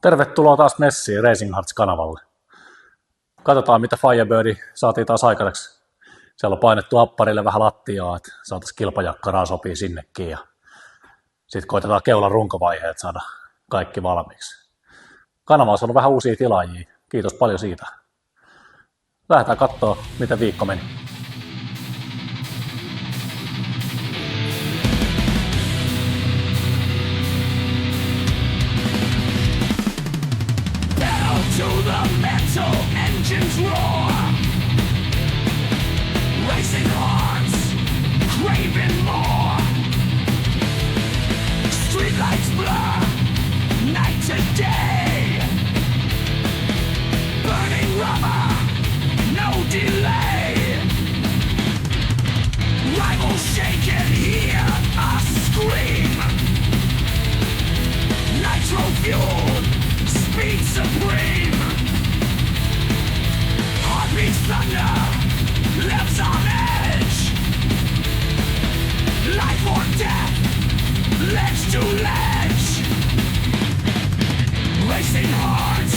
Tervetuloa taas messiin Racing Hearts-kanavalle. Katsotaan, mitä Firebirdi saatiin taas aikaiseksi. Siellä on painettu apparille vähän lattiaa, että saataisiin kilpajakkaraa sopii sinnekin. Ja sitten koitetaan keulan runkovaiheet saada kaikki valmiiksi. Kanavassa on vähän uusia tilaajia. Kiitos paljon siitä. Lähdetään katsoa, miten viikko meni. To the metal engines roar, racing hearts craving more. Streetlights blur night to day, burning rubber, no delay. Rivals shake and hear us scream. Nitro fueled, speed supreme. Heartbeats thunder, lives on edge. Life or death, ledge to ledge. Racing hearts,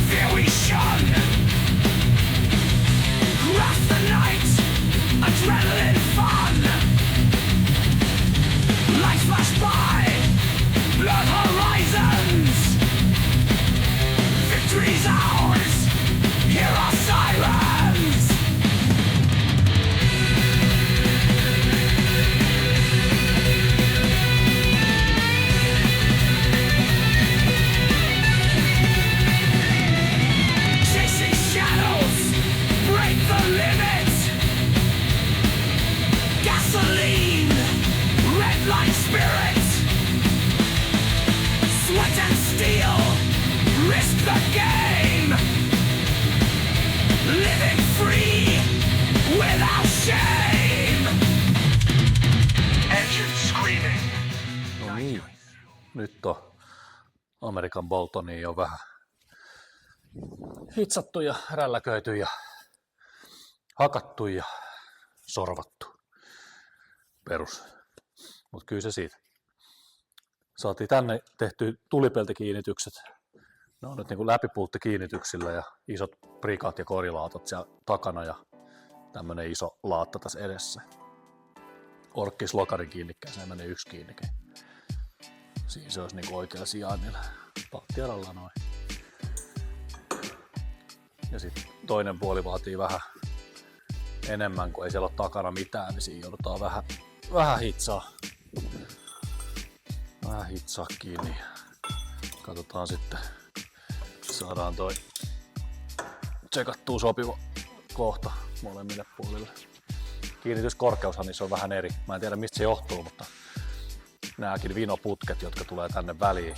fear we shun. Cross the night, adrenaline fun. Lights flash by, blurred horizons. Victory's ours, hear our sirens. Chasing shadows, break the limits. Gasoline, red line spirit. Sweat and steel, risk the game. Living free without shame. Engine screaming. No niin, nyt on Amerikan Boltoni jo vähän hitsattu ja rälläköity ja hakattu ja sorvattu. Perus. Mut kyllä se siitä. Saatiin tänne tehty tulipeltikiinnitykset. Ne on nyt niin kuin läpipulttikiinnityksillä ja isot prikat ja korilaatat siellä takana ja tämmönen iso laatta tässä edessä. Orkkis lokarin kiinnikkeeseen menee yksi kiinnike. Siinä se olisi niin kuin oikealla sijainnilla. Pattiaralla noin. Ja sitten toinen puoli vaatii vähän enemmän, kun ei siellä ole takana mitään, niin siinä joudutaan vähän hitsaa. Vähän hitsaa kiinni. Katsotaan sitten. Saadaan toi tsekattua sopiva kohta molemmille puolille. Kiinnityskorkeushan niissä on vähän eri. Mä en tiedä mistä se johtuu, mutta nääkin vinoputket, jotka tulee tänne väliin,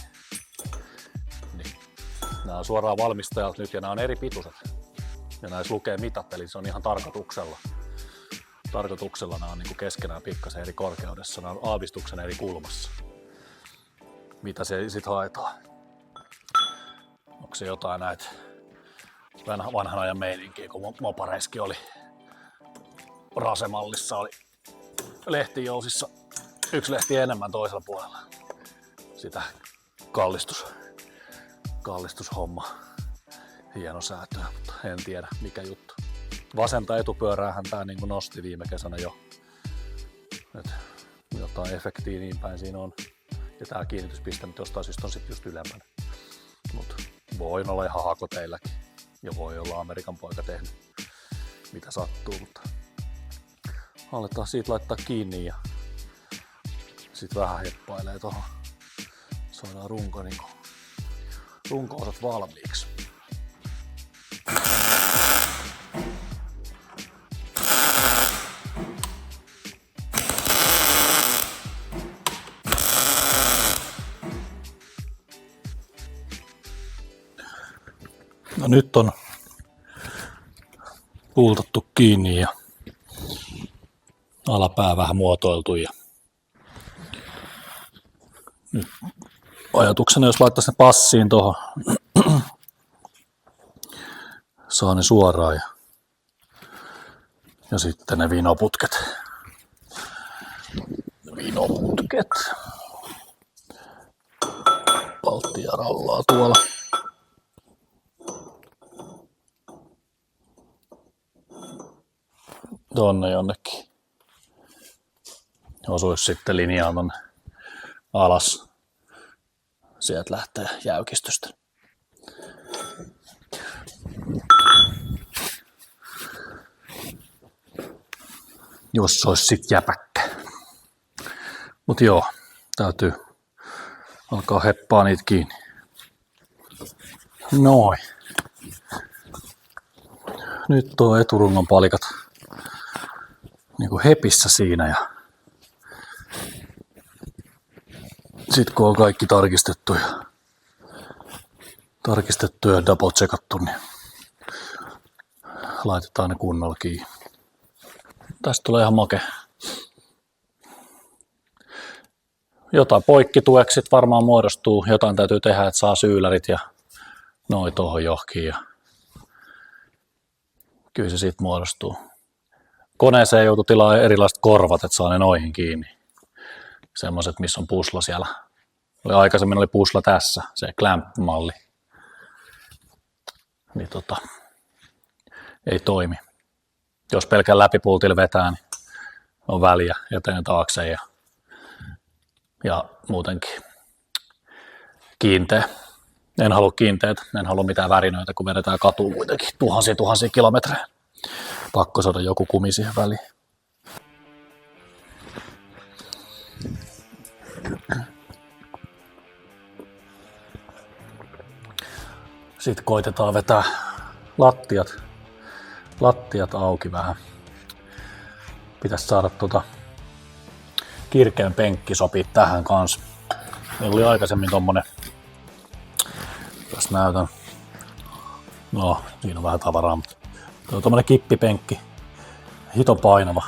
niin nämä on suoraan valmistajalta nyt ja nämä on eri pituiset. Ja näissä lukee mitat, eli se on ihan tarkoituksella. Tarkoituksella nämä on niin kuin keskenään pikkasen eri korkeudessa, nämä on aavistuksen eri kulmassa. Mitä se sitten haetaan? Onko se jotain näitä vanhan ajan meininkiä, kun mopareiskin oli Rasemallissa, oli lehtijousissa yksi lehti enemmän toisella puolella. Sitä kallstushomma. Hieno säätöä, mutta en tiedä mikä juttu. Vasenta etupyöräähän tää niin kuin nosti viime kesänä jo. Et jotain efektiä niin päin siinä on. Ja tää kiinnityspiste nyt jostain syystä on sit just ylempänä. Mut voi olla ihan hakoteilläkin. Ja voi olla Amerikan poika tehnyt mitä sattuu, mutta aletaan siitä laittaa kiinni ja sit vähän heppailee tohon. Saadaan runko-osat valmiiksi. No nyt on pultattu kiinni ja alapää vähän muotoiltu ja nyt ajatuksena jos laittaisi ne passiin tuohon, saa ne suoraan ja sitten ne vinoputket. lattia rallaa tuolla. Tonne jonnekin. Osuisi sitten linjaan tonne alas. Sieltä lähtee jäykistystä. Jos se olisi sit jäpäkkä. Mut joo, täytyy alkaa heppaa niitä kiinni. Noin. Nyt tuo eturungon palikat niinku hepissä siinä ja sit kun on kaikki tarkistettu ja double checkattu, niin laitetaan ne kunnolla kiinni. Tästä tulee ihan makea. Jotain poikkitueksi sit varmaan muodostuu. Jotain täytyy tehdä, että saa syylärit ja noi tohon johonkin. Ja kyllä se siitä muodostuu. Koneeseen joutui tilaa erilaiset korvat, että saa ne noihin kiinni. Semmoiset, missä on pusla siellä. Aikaisemmin oli pusla tässä, se clamp-malli. Niin ei toimi. Jos pelkän läpipultilla vetää, niin on väliä eteen taakse ja muutenkin kiinteä. En halua kiinteitä, en halua mitään värinöitä, kun vedetään katuun kuitenkin tuhansia kilometrejä. Pakko saada joku kumi siihen väliin. Sitten koitetaan vetää lattiat auki vähän. Pitäisi saada kirkeen penkki sopii tähän kanssa. Meillä oli aikaisemmin tommonen, jos näytän, no siinä on vähän tavaraa, mutta tommonen kippipenkki, hito painava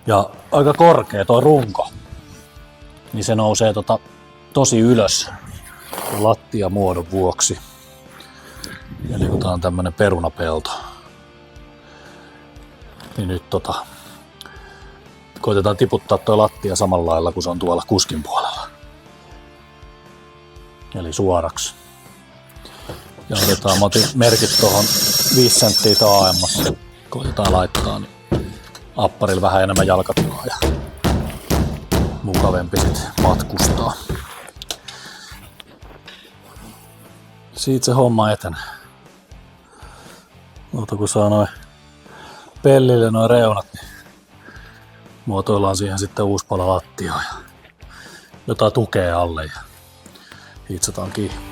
ja aika korkea tuo runko, niin se nousee tosi ylös lattiamuodon vuoksi. Eli kun tää on tämmönen perunapelto, niin nyt koitetaan tiputtaa tuo lattia samalla lailla kuin se on tuolla kuskin puolella. Eli suoraksi. Ja otetaan merkit tuohon 5 senttiä taaemmas. Koitetaan laittaa niin apparilla vähän enemmän jalkatilaa ja mukavempi sit matkustaa. Siitä se homma etenee. Mutta kun saa noin pellille noin reunat, niin muotoillaan siihen sitten uusi pala lattiaa ja jotain tukea alle ja hitsataan kiinni.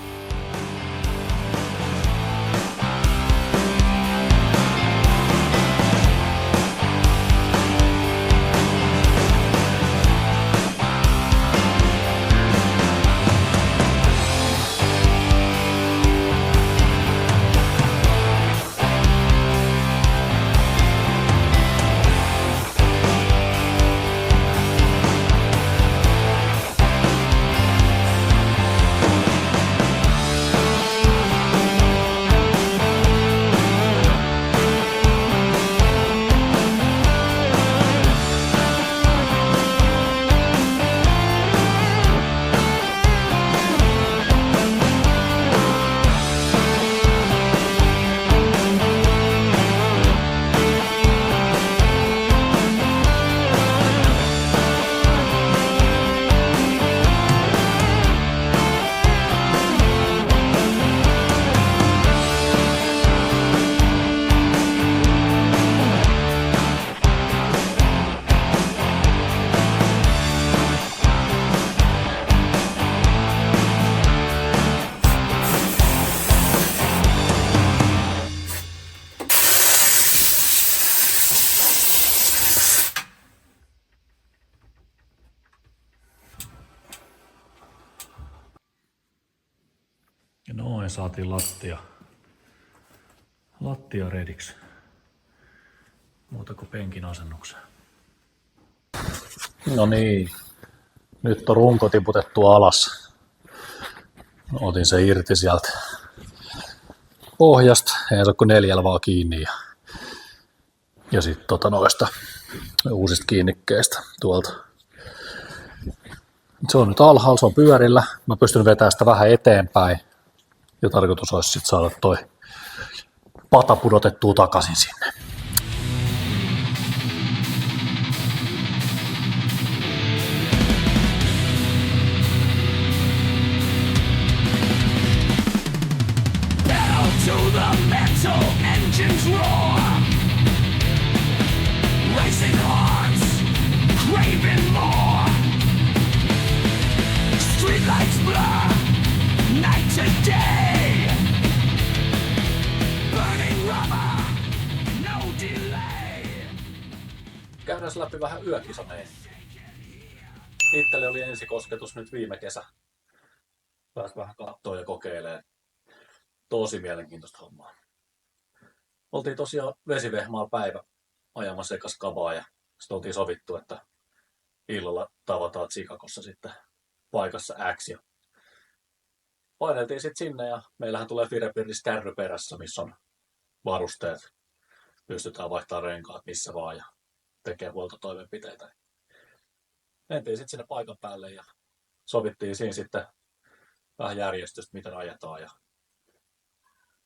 Ja noin saatiin lattia rediksi. Muuta kuin penkin asennukseen. No niin, nyt on runko tiputettu alas. Otin se irti sieltä pohjasta, ei se ole kuin 4 vaan kiinni. Ja sitten noista uusista kiinnikkeistä tuolta. Se Se on nyt alhaalla, se on pyörillä. Mä pystyn vetämään sitä vähän eteenpäin. Ja tarkoitus olisi sitten saada toi pata pudotettua takaisin sinne. Pedal to the metal engines roar. Racing hearts, craving more. Streetlights blur, night to day. Burning rubber, no delay. Käydään läpi vähän yökisameja. Itselle oli ensikosketus nyt viime kesä. Pääs vähän kattoo ja kokeilee. Tosi mielenkiintoista hommaa. Oltiin tosiaan Vesivehmaalla päivä ajamassa ekas kavaa ja sitten oltiin sovittu, että illalla tavataan Chicagossa sitten paikassa X. Ja paineltiin sitten sinne ja meillähän tulee Firepirris kärry perässä, missä on varusteet. Pystytään vaihtamaan renkaat missä vaan ja tekee huoltotoimenpiteitä. Mentiin sitten sinne paikan päälle ja sovittiin siinä sitten vähän järjestystä, miten ajetaan. Ja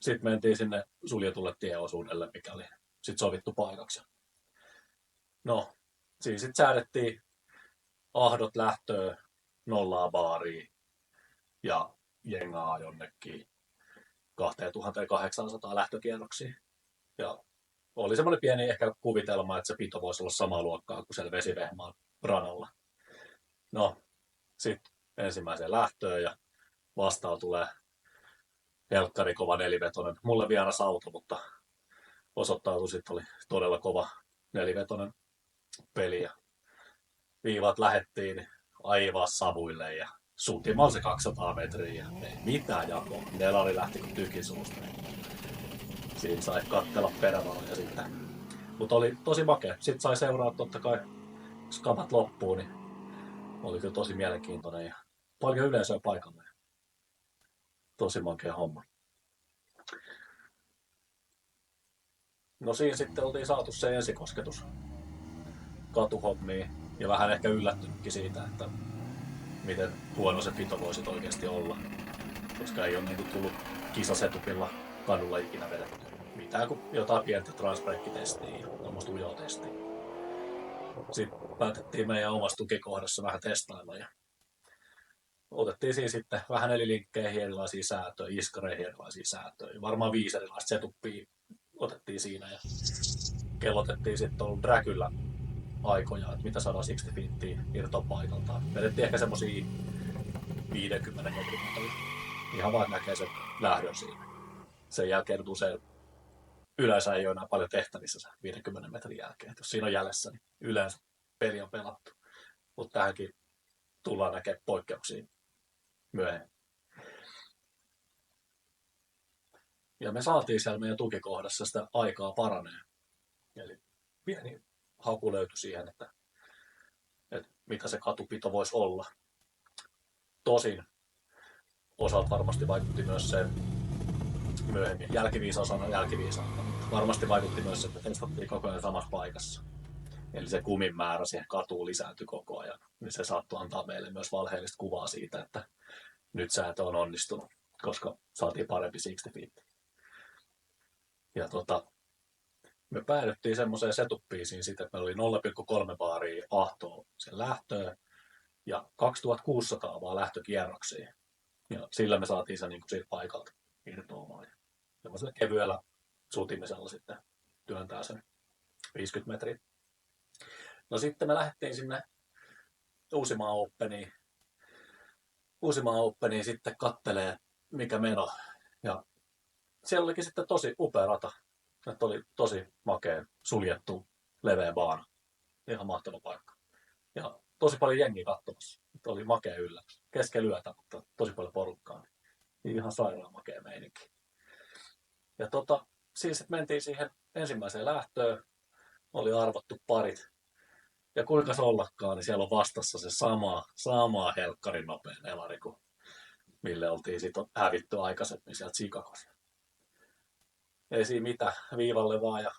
sitten mentiin sinne suljetulle tieosuudelle, mikä oli sitten sovittu paikaksi. No, siinä sitten säädettiin ahdot lähtöön, nollaa baariin ja jengaa jonnekin 2800 lähtökierroksiin. Ja oli semmoinen pieni ehkä kuvitelma, että se pito voisi olla samaa luokkaa kuin siellä Vesivehmaan ranalla. No, sitten ensimmäiseen lähtöön ja vastaan tulee helkkari kova nelivetonen. Mulle vieras auto, mutta osoittautui sitten oli todella kova nelivetonen peli. Ja viivat lähettiin niin aivan savuille ja suutimalla se 200 metriä ja ei mitään jakoa. Nelari lähti kuin tykin suusta. Siinä sai katsella perävaloja sitten. Mutta oli tosi makea. Sitten sai seuraa totta kai, jos kamat loppuu, niin oli kyllä tosi mielenkiintoinen ja paljon yleisöä paikalle. Tosi makea homma. No siinä sitten oltiin saatu se ensikosketus katuhommiin ja vähän ehkä yllättynytkin siitä, että miten huono se pito voisi oikeasti olla. Koska ei ole niin tullut kisasetupilla kadulla ikinä vedetty. Mitään kuin jotain pientä transbreak-testiä ja tuommoista ujotestiä. Sitten päätettiin meidän omassa tukikohdassa vähän testailla ja otettiin siinä sitten vähän eri linkkeihin erilaisia säätöjä, iskareihin erilaisia säätöjä. Varmaan 5 erilaista setuppia otettiin siinä ja kellotettiin sitten ollut Dragylla aikoja, että mitä 160 fittiä irtoa paikaltaan. Vedettiin ehkä semmosia 50 metrin matoja. Ihan vaan näkee sen lähdön siinä. Sen jälkeen usein yleensä ei ole enää paljon tehtävissä sen 50 metrin jälkeen. Et jos siinä on jäljessä, niin yleensä peli on pelattu. Mutta tähänkin tullaan näkemään poikkeuksia myöhemmin. Ja me saatiin siellä meidän tukikohdassa sitä aikaa paranee. Eli pieni haku löytyi siihen, että mitä se katupito voisi olla. Tosin osalta varmasti vaikutti myös se myöhemmin jälkiviisausana jälkiviisautta. Varmasti vaikutti myös, että testattiin koko ajan samassa paikassa. Eli se kumin määrä siihen katuun lisääntyi koko ajan. Niin se saattoi antaa meille myös valheellista kuvaa siitä, että nyt säätö on onnistunut, koska saatiin parempi 60 feet. Ja me päädyttiin semmoiseen setuppiin siinä sitten, että meillä oli 0,3 baaria ahtoa sen lähtöön ja 2600 vaan lähtökierroksiin. Ja sillä me saatiin se niin kuin siitä paikalta irtoamaan. Ja semmoisella kevyellä sutimisella sitten työntää sen 50 metriä. No sitten me lähdettiin sinne Uusimaa Openiin sitten kattelee mikä meno. Ja siellä olikin sitten tosi upea rata. Että oli tosi makea, suljettu, leveä baana. Ihan mahtava paikka. Ja tosi paljon jengiä katsomassa. Että oli makea yllätys. Keskellä yötä, mutta tosi paljon porukkaa. Niin ihan sairaan makea meininki. Ja siis mentiin siihen ensimmäiseen lähtöön. Oli arvottu parit. Ja kuinka se ollakaan, niin siellä on vastassa se sama helkkarin nopea nelari, kuin mille oltiin sitten hävitty aikaisemmin sieltä Chicagossa. Ei siinä mitään, viivalle vaan ja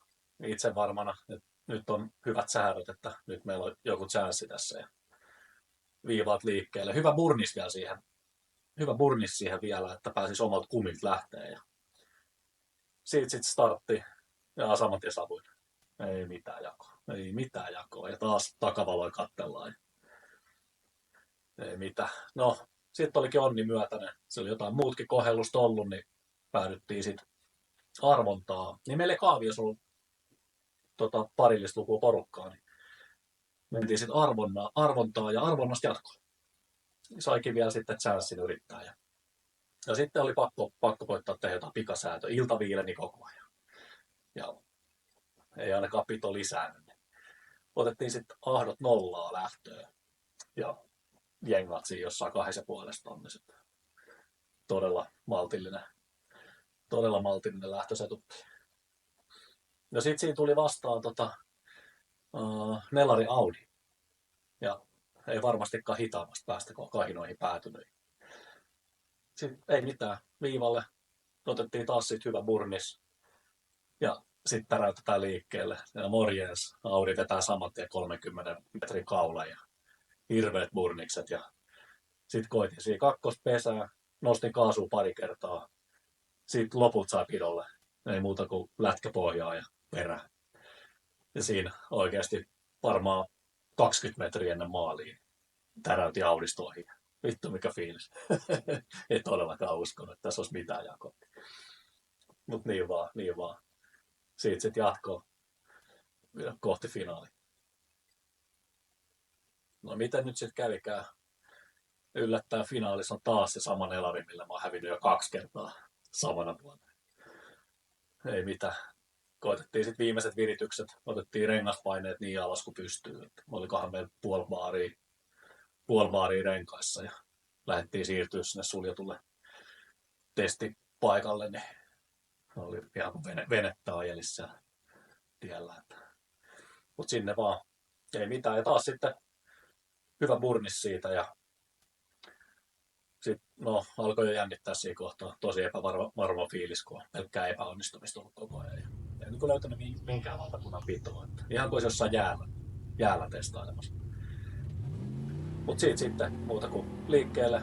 itse varmana, että nyt on hyvät säädöt, että nyt meillä on joku chanssi tässä. Ja viivaat liikkeelle. Hyvä burnis vielä siihen. Hyvä burnis siihen vielä, että pääsisi omalta kumilta lähteä. Ja siitä sitten startti ja saman tien savuin. Ei mitään jakoa. Ei mitään jakoa. Ja taas takavaloin kattellaan. Ei mitään. No, sitten olikin onni myötäinen. Se oli jotain muutkin kohellusta ollut, niin päädyttiin sitten arvontaa. Niin meillä ei kaaviossa ollut parillista lukua porukkaa, niin mentiin sitten arvontaa ja arvonnasta jatkoon. Saikin vielä sitten chanssin yrittää. Ja sitten oli pakko koittaa tehdä jotain pikasäätöä. Ilta viileni koko ajan. Ja ei ainakaan pito lisäännyt. Otettiin sitten ahdot 0 lähtöön. Ja jengattiin jossain 2,5 tonniset. Todella maltillinen lähtösetutti. No sitten siinä tuli vastaan Nelari Audi. Ja ei varmastikaan hitaammasta päästä, kun on kahinoihin päätynyt. Sitten ei mitään. Viivalle otettiin taas siitä hyvä burnis. Ja sitten täräytetään liikkeelle. Ja morjens. Audi vetää saman tien 30 metrin kaula ja hirveät burnikset. Ja sitten koitin siinä kakkospesää. Nostin kaasua pari kertaa. Sitten loput sai pidolle. Ei muuta kuin lätkäpohjaa ja perää. Ja siinä oikeasti varmaan 20 metriä ennen maaliin täräytin Audista ohi. Vittu mikä fiilis. Ei todellakaan uskonut, että tässä olisi mitään jakoa. Mutta niin vaan. Siitä sitten jatkoa kohti finaali. No miten nyt sitten kävikään? Yllättäen finaalissa on taas se sama Nelari, millä mä oon hävinnyt jo 2 kertaa samana vuonna. Ei mitään. Koitettiin sitten viimeiset viritykset. Otettiin rengaspaineet niin alas kuin pystyy. Olikohan meillä puoli baaria renkaissa ja lähdettiin siirtyä sinne suljetulle testipaikalle. Niin oli ihan kuin venettä ajeli siellä tiellä. Mutta sinne vaan ei mitään. Ja taas sitten hyvä burnis siitä ja sitten alkoi jo jännittää siinä kohtaa. Tosi epävarma fiilis, kun on pelkkää epäonnistumista ollut koko ajan. Ei nyt löytänyt minkään valtakunnan pitoa. Ihan kuin olisi jossain jäällä testailemassa. Mutta siitä sitten muuta kuin liikkeelle,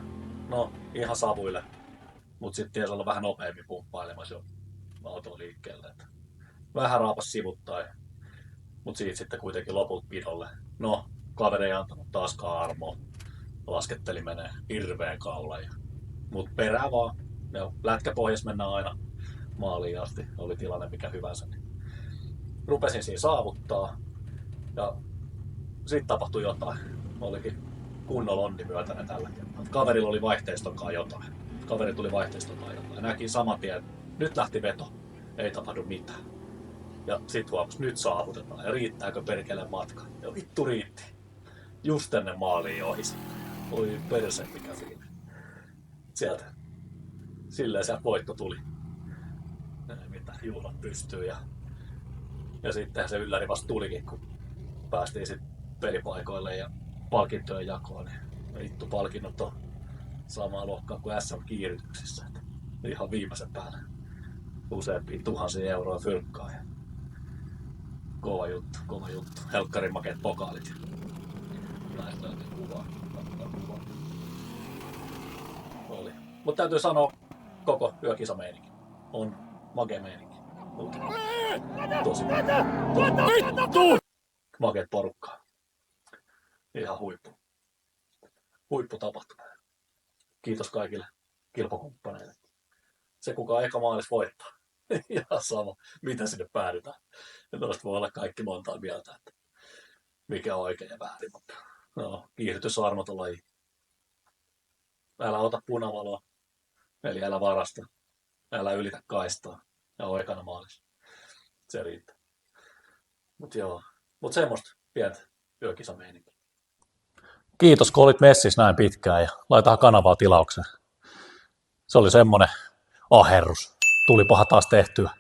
ihan savuille. Mutta sitten tiesi olla vähän nopeammin pumppailemassa jo autoa liikkeelle. Et vähän raapas sivuttain, mutta siitä sitten kuitenkin loput pidolle. Kaveri ei antanut taaskaan armoa. Lasketteli menee hirveä kaula. Mutta perää vaan. Lätkäpohjassa mennään aina maaliin asti. Oli tilanne mikä hyvänsä. Niin rupesin siinä saavuttaa. Ja sitten tapahtui jotain. Olikin kunnolla onni myötäinen tällä kertaa. Kaverilla oli vaihteistokaan jotain. Kaveri tuli vaihteistokaan jotain. Näki saman tien, että nyt lähti veto. Ei tapahdu mitään. Ja sit huomasi, nyt saavutetaan. Ja riittääkö perkele matka? Ja vittu riitti. Just ennen maaliin ohi. Oi perse mikä fiilis. Sieltä. Silleen se voitto tuli. Mitä juhlat pystyy. Ja sittenhän se ylläri vasta tulikin, kun päästiin sitten pelipaikoille ja palkintojen jakoon. Niin vittu palkinnot on samaa luokkaa kuin SM-kiirityksissä. Ihan viimeisen päälle useampia tuhansia euroa fyrkkaa. Kova juttu. Helkkarin makeet pokaalit. Näistä löytyy kuvaa. Oli. Mutta täytyy sanoa, koko yökisameininki on makea meininki. Tosi makeet porukkaa. Ihan huippu tapahtuma. Kiitos kaikille kilpakumppaneille. Se kuka eka maalis voittaa. Ihan sama, mitä sinne päädytään. Ja tuosta voi olla kaikki montaa mieltä, että mikä on oikein ja väärin. Mutta kiihdytys on armoton laji. Älä ota punavaloa, eli älä varasta. Älä ylitä kaistaa. Ja on ekana maalis. Se riittää. Mutta semmoista pientä yökisameininkiä. Kiitos, kun olit messissä näin pitkään ja laitahan kanavaa tilaukseen. Se oli semmonen aherrus. Tulipahan taas tehtyä.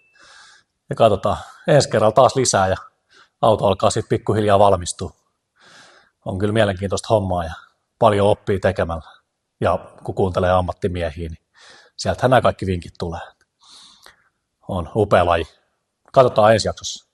Ja katsotaan ensi kerralla taas lisää ja auto alkaa sitten pikkuhiljaa valmistua. On kyllä mielenkiintoista hommaa ja paljon oppii tekemällä. Ja kun kuuntelee ammattimiehiä, niin sieltähän nämä kaikki vinkit tulee. On upea laji. Katsotaan ensi jaksossa.